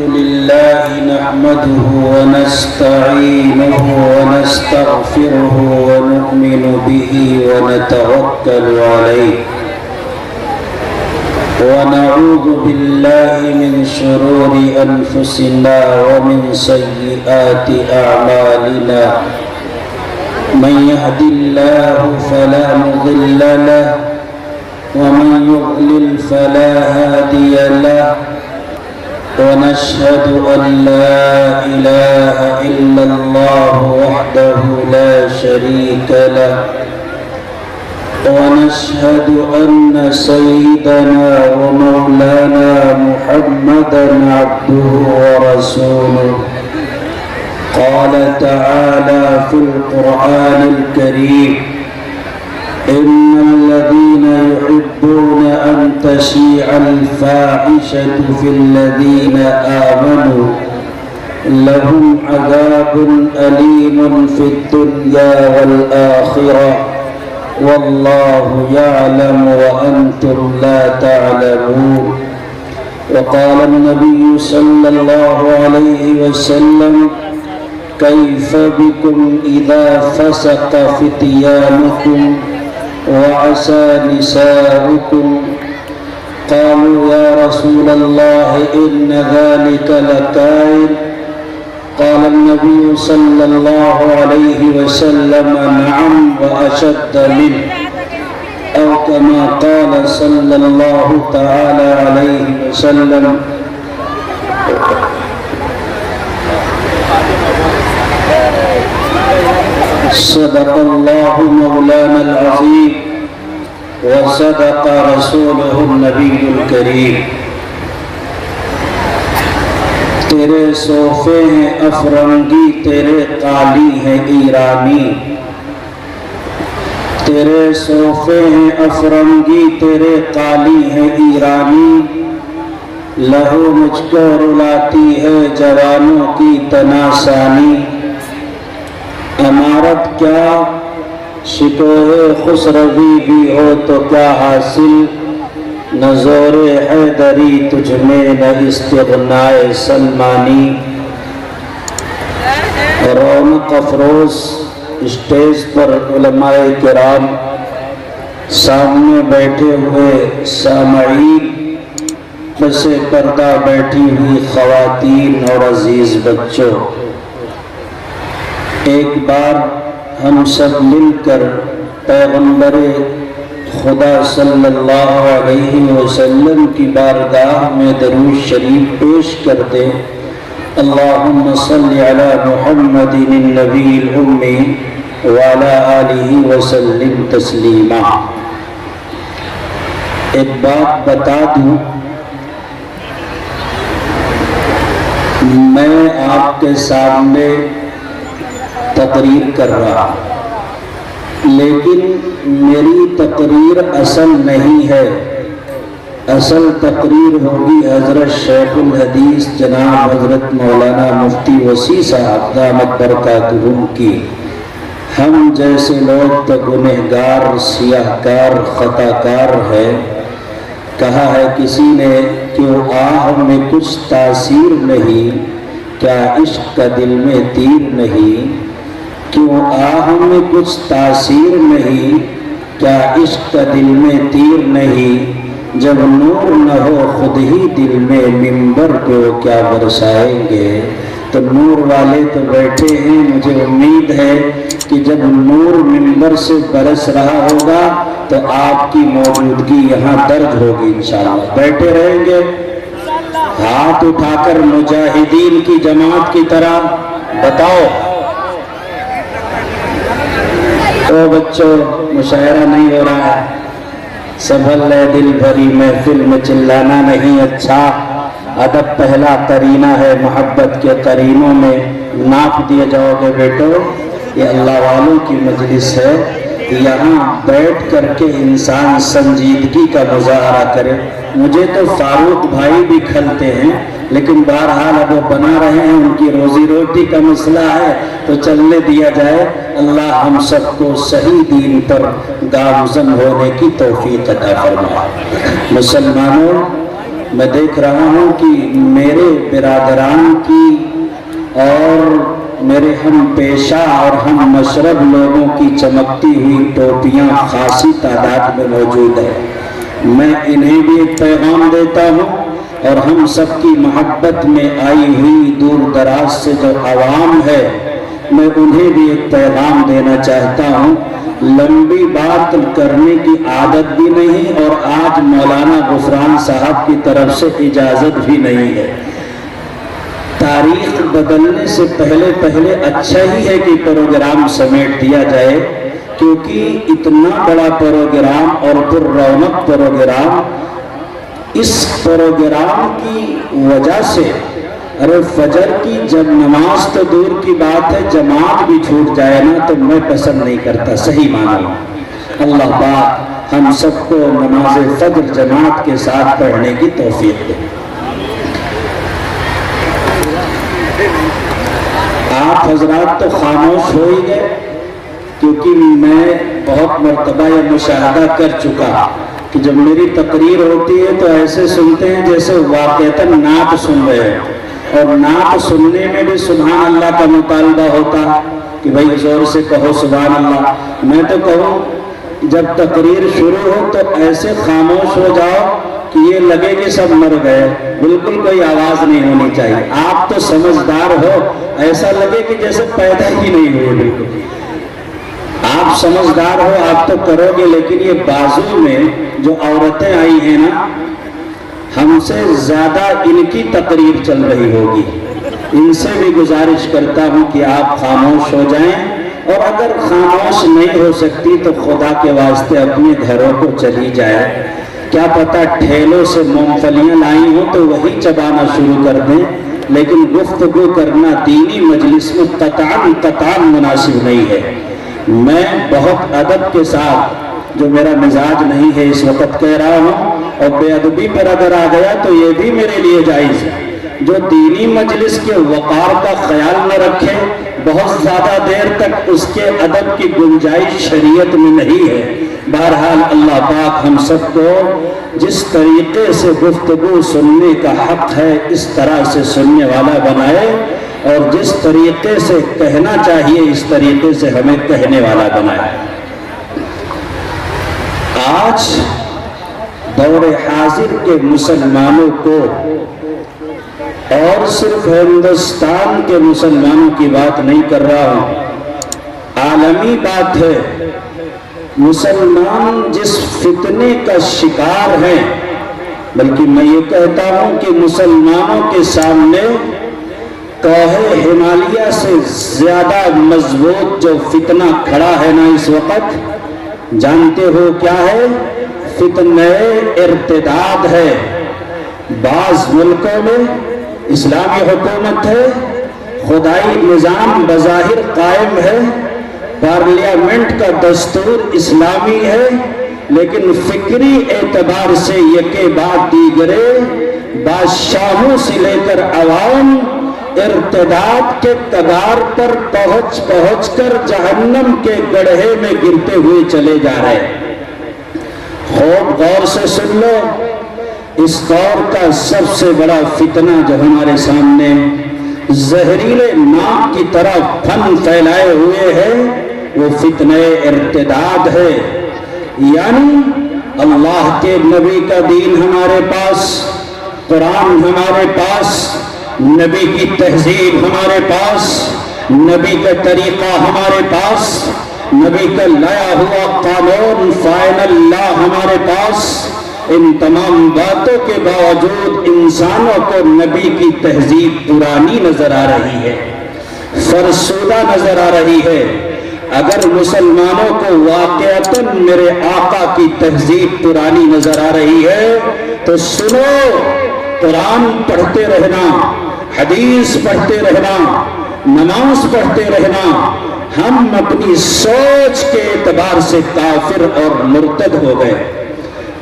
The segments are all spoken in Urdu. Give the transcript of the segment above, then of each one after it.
لله نحمده ونستعينه ونستغفره ونؤمن به ونتوكل عليه ونعوذ بالله من شرور أنفسنا ومن سيئات أعمالنا من يهد الله فلا مضل له ومن يضلل فلا هادي له ونشهد أن لا إله إلا الله وحده لا شريك له ونشهد أن سيدنا ومولانا محمدا عبده ورسوله قال تعالى في القرآن الكريم إن الذين يحبون أن تشيع الفاحشة في الذين آمنوا لهم عذاب أليم في الدنيا والآخرة والله يعلم وأنتم لا تعلمون وقال النبي صلى الله عليه وسلم كيف بكم إذا فسق فتيانكم وعسى نساؤكم قالوا يا رسول الله إن ذلك لكائن قال النبي صلى الله عليه وسلم نعم وأشد منه أو كما قال صلى الله تعالى عليه وسلم صدق الله مولانا العظيم وصدق رسوله النبي الكريم تیرے صوفے ہیں افرنگی تیرے قالی ہیں ایرانی تیرے صوفے ہیں افرنگی تیرے قالی ہیں ایرانی لہو مجھ کو رلاتی ہے جوانوں کی تناسانی عمارت کیا شکوہ خسروی بھی ہو تو کیا حاصل نہ زور حیدری تجھ میں نہ استغناء سلمانی رونق افروز اسٹیج پر علماء کرام سامنے بیٹھے ہوئے سامعین پس پردہ بیٹھی ہوئی خواتین اور عزیز بچوں ایک بار ہم سب مل کر پیغمبر خدا صلی اللہ علیہ وسلم کی بارگاہ میں درود شریف پیش کر دیں اللہم صلی علی محمد النبی الامی وعلی آلہ وسلم تسلیما ایک بات بتا دوں میں آپ کے سامنے تقریر کر رہا لیکن میری تقریر اصل نہیں ہے اصل تقریر ہوگی حضرت شیخ الحدیث جناب حضرت مولانا مفتی وسیع صاحب دامت برکاتہم کی ہم جیسے لوگ تو گنہگار سیاہکار خطاکار ہے کہا ہے کسی نے کہ آہ میں کچھ تاثیر نہیں کیا عشق کا دل میں تیر نہیں کیوں آہ میں کچھ تاثیر نہیں کیا عشق کا دل میں تیر نہیں جب نور نہ ہو خود ہی دل میں منبر کو کیا برسائیں گے تو نور والے تو بیٹھے ہیں مجھے امید ہے کہ جب نور منبر سے برس رہا ہوگا تو آپ کی موجودگی یہاں درج ہوگی انشاءاللہ بیٹھے رہیں گے ہاتھ اٹھا کر مجاہدین کی جماعت کی طرح بتاؤ تو بچوں مشاعرہ نہیں ہو رہا ہے سنبھل لے دل بھری محفل میں چلانا نہیں اچھا ادب پہلا قرینہ ہے محبت کے قرینوں میں ناپ دیے جاؤ گے بیٹو یہ اللہ والوں کی مجلس ہے یہاں بیٹھ کر کے انسان سنجیدگی کا مظاہرہ کرے مجھے تو فاروق بھائی بھی کھلتے ہیں لیکن بہرحال اب وہ بنا رہے ہیں ان کی روزی روٹی کا مسئلہ ہے تو چلنے دیا جائے اللہ ہم سب کو صحیح دین پر گامزن ہونے کی توفیق عطا فرمائے مسلمانوں میں دیکھ رہا ہوں کہ میرے برادران کی اور میرے ہم پیشہ اور ہم مشرب لوگوں کی چمکتی ہوئی ٹوپیاں خاصی تعداد میں موجود ہے. میں انہیں بھی ایک پیغام دیتا ہوں اور ہم سب کی محبت میں آئی ہوئی دور دراز سے جو عوام ہے میں انہیں بھی ایک پیغام دینا چاہتا ہوں. لمبی بات کرنے کی عادت بھی نہیں اور آج مولانا غفران صاحب کی طرف سے اجازت بھی نہیں ہے. تاریخ بدلنے سے پہلے اچھا ہی ہے کہ پروگرام سمیٹ دیا جائے، کیونکہ اتنا بڑا پروگرام اور پر رونق پروگرام، اس پروگرام کی وجہ سے ارے فجر کی جب نماز تو دور کی بات ہے، جماعت بھی چھوٹ جائے نا تو میں پسند نہیں کرتا. صحیح معنی اللہ پاک ہم سب کو نماز فجر جماعت کے ساتھ پڑھنے کی توفیق دے. آپ حضرات تو خاموش ہو ہی گئے، کیونکہ میں بہت مرتبہ یہ مشاہدہ کر چکا کہ جب میری تقریر ہوتی ہے تو ایسے سنتے ہیں جیسے واقعتاً نعت سن رہے ہیں، اور نعت سننے میں بھی سبحان اللہ کا مطالبہ ہوتا کہ بھائی زور سے کہو سبحان اللہ. میں تو کہوں جب تقریر شروع ہو تو ایسے خاموش ہو جاؤ کہ یہ لگے کہ سب مر گئے، بالکل کوئی آواز نہیں ہونی چاہیے. آپ تو سمجھدار ہو، ایسا لگے کہ جیسے پیدا ہی نہیں ہوئے. بالکل آپ سمجھدار ہو، آپ تو کرو گے، لیکن یہ بازو میں جو عورتیں آئی ہیں نا، ہم سے زیادہ ان کی تقریر چل رہی ہوگی. ان سے بھی گزارش کرتا ہوں کہ آپ خاموش ہو جائیں، اور اگر خاموش نہیں ہو سکتی تو خدا کے واسطے اپنے گھروں کو چلی جائے. کیا پتہ ٹھیلوں سے مونگ پھلیاں لائی ہوں تو وہی چبانا شروع کر دیں، لیکن گفتگو کرنا دینی مجلس میں قطعاً مناسب نہیں ہے. میں بہت ادب کے ساتھ، جو میرا مزاج نہیں ہے اس وقت کہہ رہا ہوں، اور بے ادبی پر اگر آ گیا تو یہ بھی میرے لیے جائز ہے. جو دینی مجلس کے وقار کا خیال نہ رکھے، بہت زیادہ دیر تک اس کے ادب کی گنجائش شریعت میں نہیں ہے. بہرحال اللہ پاک ہم سب کو جس طریقے سے گفتگو سننے کا حق ہے اس طرح سے سننے والا بنائے، اور جس طریقے سے کہنا چاہیے اس طریقے سے ہمیں کہنے والا بنائے. آج دور حاضر کے مسلمانوں کو، اور صرف ہندوستان کے مسلمانوں کی بات نہیں کر رہا ہوں، عالمی بات ہے، مسلمان جس فتنے کا شکار ہیں، بلکہ میں یہ کہتا ہوں کہ مسلمانوں کے سامنے کوہ ہمالیہ سے زیادہ مضبوط جو فتنہ کھڑا ہے نا اس وقت، جانتے ہو کیا ہے؟ فتنہ ارتداد ہے. بعض ملکوں میں اسلامی حکومت ہے، خدائی نظام بظاہر قائم ہے، پارلیمنٹ کا دستور اسلامی ہے، لیکن فکری اعتبار سے یکے بعد دیگرے بادشاہوں سے لے کر عوام ارتداد کے کگار پر پہنچ کر جہنم کے گڑھے میں گرتے ہوئے چلے جا رہے ہیں. خوب غور سے سن لو، اس دور کا سب سے بڑا فتنہ جو ہمارے سامنے زہریلے ناک کی طرح پھن پھیلائے ہوئے ہے، وہ فتنہ ارتداد ہے. یعنی اللہ کے نبی کا دین ہمارے پاس، قرآن ہمارے پاس، نبی کی تہذیب ہمارے پاس، نبی کا طریقہ ہمارے پاس، نبی کا لایا ہوا قانون فائنل لا ہمارے پاس. ان تمام باتوں کے باوجود انسانوں کو نبی کی تہذیب پرانی نظر آ رہی ہے، فرسودہ نظر آ رہی ہے. اگر مسلمانوں کو واقعتاً میرے آقا کی تہذیب پرانی نظر آ رہی ہے تو سنو، قرآن پڑھتے رہنا، حدیث پڑھتے رہنا، نماز پڑھتے رہنا. ہم اپنی سوچ کے اعتبار سے کافر اور مرتد ہو گئے.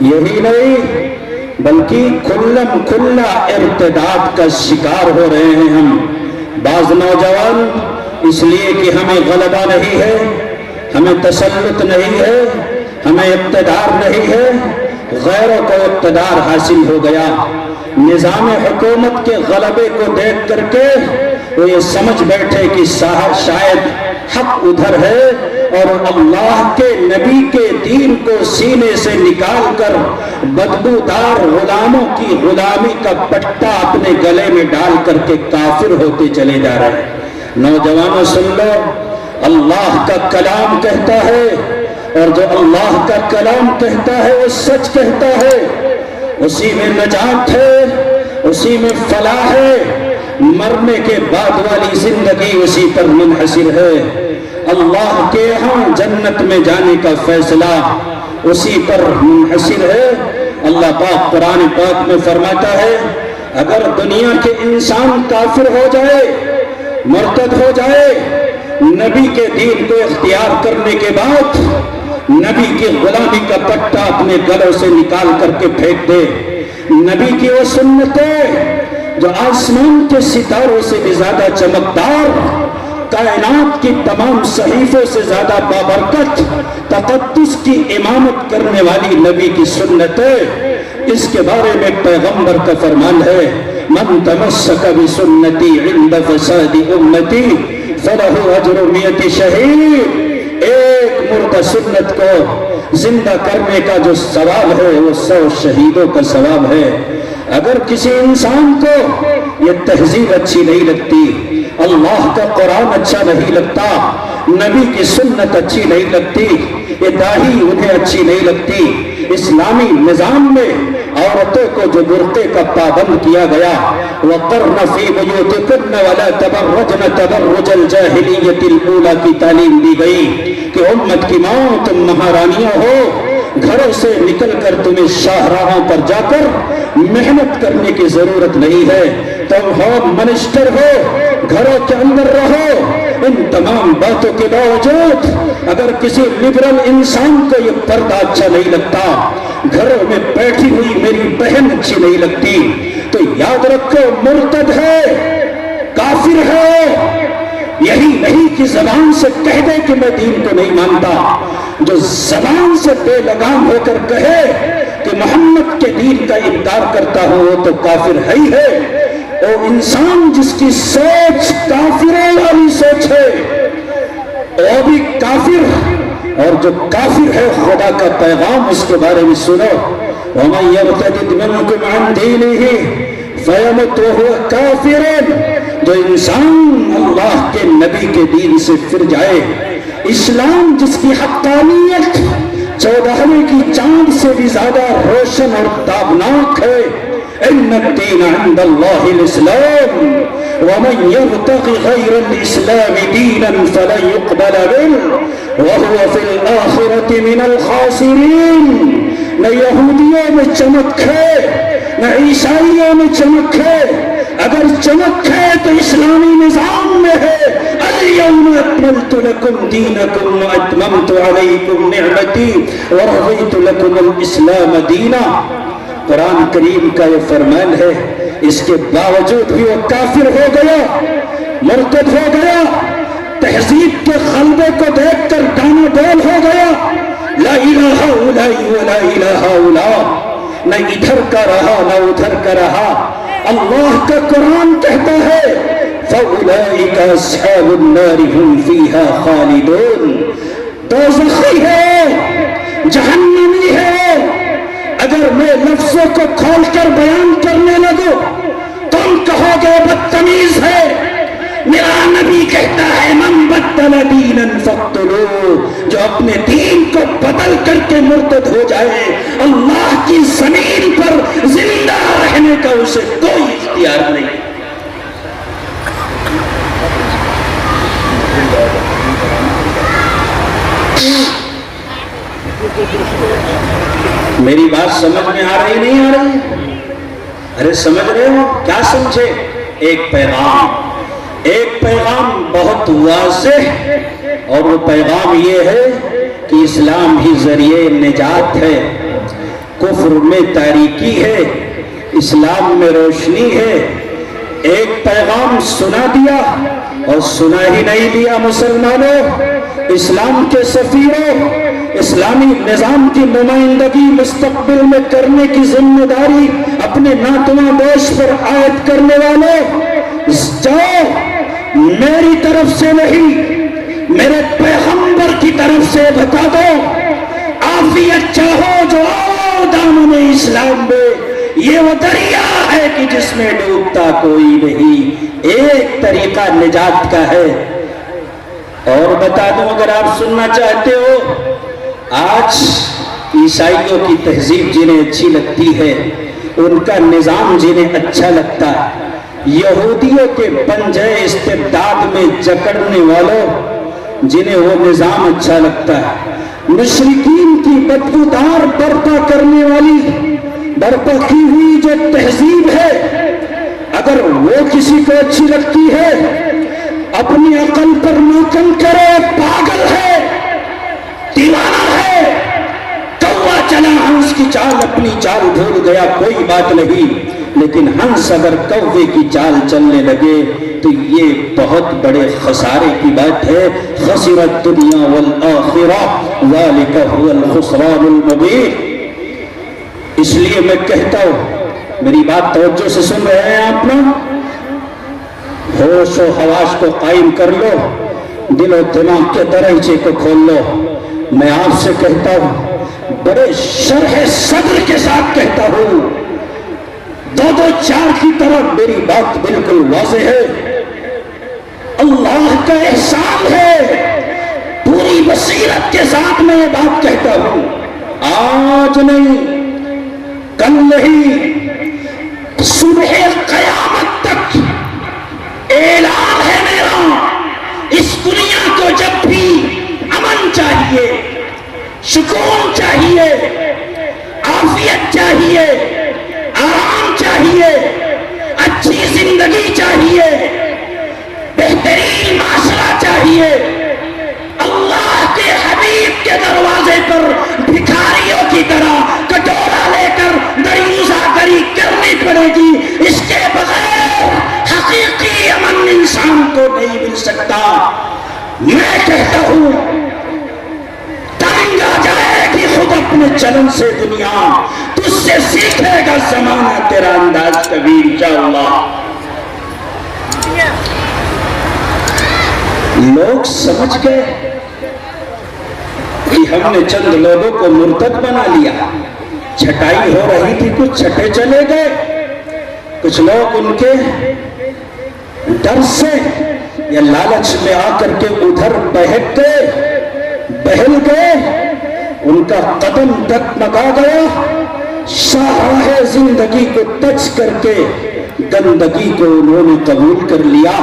یہی نہیں بلکہ کھلا ارتداد کا شکار ہو رہے ہیں ہم. بعض نوجوان اس لیے کہ ہمیں غلبہ نہیں ہے، ہمیں تسلط نہیں ہے، ہمیں اقتدار نہیں ہے، غیروں کو اقتدار حاصل ہو گیا، نظام حکومت کے غلبے کو دیکھ کر کے وہ یہ سمجھ بیٹھے کہ شاید حق ادھر ہے، اور اللہ کے نبی کے دین کو سینے سے نکال کر بدبودار غلاموں کی غلامی کا پٹا اپنے گلے میں ڈال کر کے کافر ہوتے چلے جا رہے ہیں۔ نوجوانوں سن لو، اللہ کا کلام کہتا ہے، اور جو اللہ کا کلام کہتا ہے وہ سچ کہتا ہے، اسی میں نجات ہے، اسی میں فلاح ہے، مرنے کے بعد والی زندگی اسی پر منحصر ہے۔ اللہ کے ہاں جنت میں جانے کا فیصلہ اسی پر منحصر ہے۔ اللہ پاک قرآن پاک میں فرماتا ہے اگر دنیا کے انسان کافر ہو جائے، مرتد ہو جائے، نبی کے دین کو اختیار کرنے کے بعد نبی کی غلامی کا پٹا اپنے گلوں سے نکال کر کے پھینک دے، نبی کی وہ سنتیں جو آسمان کے ستاروں سے بھی زیادہ چمکدار، کائنات کی تمام صحیفوں سے زیادہ بابرکت، تقدس کی امامت کرنے والی نبی کی سنتیں، اس کے بارے میں پیغمبر کا فرمان ہے من تمسک بسنتی عند فساد امتی فلہ اجر 100 شہید۔ ایک مردہ سنت کو زندہ کرنے کا جو ثواب ہے وہ 100 شہیدوں کا ثواب ہے۔ اگر کسی انسان کو یہ تہذیب اچھی نہیں لگتی، اللہ کا قرآن اچھا نہیں لگتا، نبی کی سنت اچھی نہیں لگتی، یہ داڑھی انہیں اچھی نہیں لگتی، اسلامی نظام میں عورتوں کو جو برقعے کا پابند کیا گیا وَقَرْنَ فِي بُيُوتِكُنَّ وَلَا تَبَرَّجْنَ تَبَرُّجَ الْجَاهِلِيَّةِ الْأُولَىٰ کی تعلیم دی گئی کہ امت کی ماں تم مہارانیاں ہو، گھروں سے نکل کر تمہیں شاہراہوں پر جا کر محنت کرنے کی ضرورت نہیں ہے، تم ہوم منسٹر ہو، گھروں کے اندر رہو۔ ان تمام باتوں کے باوجود اگر کسی لبرل انسان کو یہ پردہ اچھا نہیں لگتا، گھروں میں بیٹھی ہوئی میری بہن اچھی نہیں لگتی، تو یاد رکھو مرتد ہے، کافر ہے۔ یہی نہیں کہ زبان سے کہہ دے کہ میں دین کو نہیں مانتا، جو زبان سے بے لگام ہو کر کہے کہ محمد کے دین کا انکار کرتا ہوں وہ تو کافر ہے ہی ہے۔ اور انسان جس کی سوچ کافروں والی سوچ ہے وہ بھی کافر، اور جو کافر ہے خدا کا پیغام اس کے بارے میں سنو وَمَن يَرْتَدِدْ مِنْكُمْ عَنْ دِينِهِ فَيَمُتْ وَهُوَ كَافِرٌ، جو انسان اللہ کے نبی کے دین سے پھر جائے، اسلام جس کی حقانیت 14ویں کی چاند سے بھی زیادہ روشن اور تابناک ہے، ان الدین عند اللہ الاسلام ومن یبتغ غیر الاسلام دینا فلن يقبل منه وهو في الآخرة من الخاسرین۔ نہ یہودیوں میں چمک ہے، نہ عیسائیوں میں چمک ہے، اگر چمک ہے تو اسلامی نظام میں ہے اليوم اکملت لکم دینکم واتممت علیکم نعمتی ورضیت لکم الاسلام دینا۔ قرآن کریم کا یہ فرمان ہے، اس کے باوجود بھی وہ کافر ہو گیا، مرتد ہو گیا، تہذیب کے غلبے کو دیکھ کر ڈانا ڈول ہو گیا، لا الہ الا ولا الہ الا، نہ ادھر کا رہا نہ ادھر کا رہا۔ اللہ کا قرآن کہتا ہے فَأُولَئِكَ أَصْحَابُ النَّارِ هُمْ فِيهَا خَالِدُونَ، دوزخی ہے، جہنمی ہے۔ اگر میں لفظوں کو کھول کر بیان کرنے لگوں تم کہو گے بدتمیز ہے، میرا نبی کہتا ہے من بدل دینا فاقتلوہ، جو اپنے دین کو بدل کر کے مرتد ہو جائے اللہ کی زمین پر زندہ رہنے کا اسے کوئی اختیار نہیں۔ میری بات سمجھ میں آ رہی نہیں آ رہی؟ ارے سمجھ رہے ہو؟ کیا سمجھے؟ ایک پیغام بہت واضح، اور وہ پیغام یہ ہے کہ اسلام ہی ذریعہ نجات ہے، کفر میں تاریکی ہے، اسلام میں روشنی ہے۔ ایک پیغام سنا دیا، اور سنا ہی نہیں دیا مسلمانوں، اسلام کے سفیروں، اسلامی نظام کی نمائندگی مستقبل میں کرنے کی ذمہ داری اپنے ناتواں دوست پر عائد کرنے والوں، جاؤ میری طرف سے نہیں میرے پیغمبر کی طرف سے بتا دو، عافیت چاہو جو آؤ دامن اسلام میں، یہ وہ دریا ہے کہ جس میں ڈوبتا کوئی نہیں، ایک طریقہ نجات کا ہے۔ اور بتا دوں اگر آپ سننا چاہتے ہو، آج عیسائیوں کی تہذیب جنہیں اچھی لگتی ہے، ان کا نظام جنہیں اچھا لگتا ہے، یہودیوں کے پنجے استبداد میں جکڑنے والوں جنہیں وہ نظام اچھا لگتا ہے، مشرکین کی بدبودار برپا کرنے والی برپا کی ہوئی جو تہذیب ہے، اگر وہ کسی کو اچھی لگتی ہے، اپنی عقل پر نوکن کرے، پاگل ہے، دیوانہ ہے، کوا چلا ہنس کی چال اپنی چال بھول گیا کوئی بات نہیں، لیکن ہنس اگر کوے کی چال چلنے لگے تو یہ بہت بڑے خسارے کی بات ہے۔ خسرت الدنیا والآخرہ ذالک هو الخسران المبین۔ اس لیے میں کہتا ہوں، میری بات توجہ سے سن رہے ہیں آپ لوگ، ہوش و حواس کو قائم کر لو، دل و دماغ کے دریچے کو کھول لو۔ میں آپ سے کہتا ہوں، بڑے شرح صدر کے ساتھ کہتا ہوں، دو دو چار کی طرف میری بات بالکل واضح ہے، اللہ کا احسان ہے، پوری بصیرت کے ساتھ میں یہ بات کہتا ہوں، آج نہیں، کل نہیں، صبح قیامت تک اعلان ہے میرا، اس دنیا کو جب بھی امن چاہیے، سکون چاہیے، عافیت چاہیے، آرام چاہیے، اچھی زندگی چاہیے، بہترین معاشرہ چاہیے، اللہ کے حبیب کے دروازے پر بھکاریوں کی طرح کٹورا لے کر دریوزہ گری کرنی پڑے گی، اس کے بغیر حقیقی امن انسان کو نہیں مل سکتا۔ میں کہتا ہوں، تنگ آ جائے گی خود اپنے چلن سے دنیا، تجھ سے سیکھے گا زمانہ تیرا انداز کبھی انشاءاللہ۔ لوگ سمجھ گئے کہ ہم نے چند لوگوں کو مرتد بنا لیا، چھٹائی ہو رہی تھی، کچھ چھٹے چلے گئے، کچھ لوگ ان کے ڈر سے یا لالچ میں آ کر کے ادھر بہک گئے، بہل گئے، ان کا قدم ڈگمگا گیا، شاہراہ زندگی کو ٹچ کر کے گندگی کو انہوں نے قبول کر لیا۔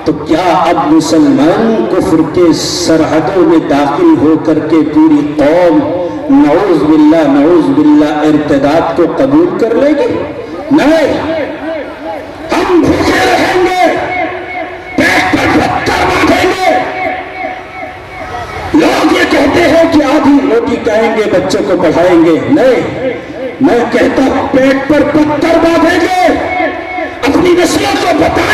تو کیا اب مسلمان کفر کے سرحدوں میں داخل ہو کر کے پوری قوم نعوذ باللہ ارتداد کو قبول کر لے گی؟ نہیں، ہم بھوکے رہیں گے، پیٹ پر پتھر باندھیں گے۔ لوگ یہ کہتے ہیں کہ آدھی روٹی کھائیں گے، بچوں کو پڑھائیں گے، نہیں، میں کہتا ہوں پیٹ پر پتھر باندھیں گے، اپنی نسلوں کو بتا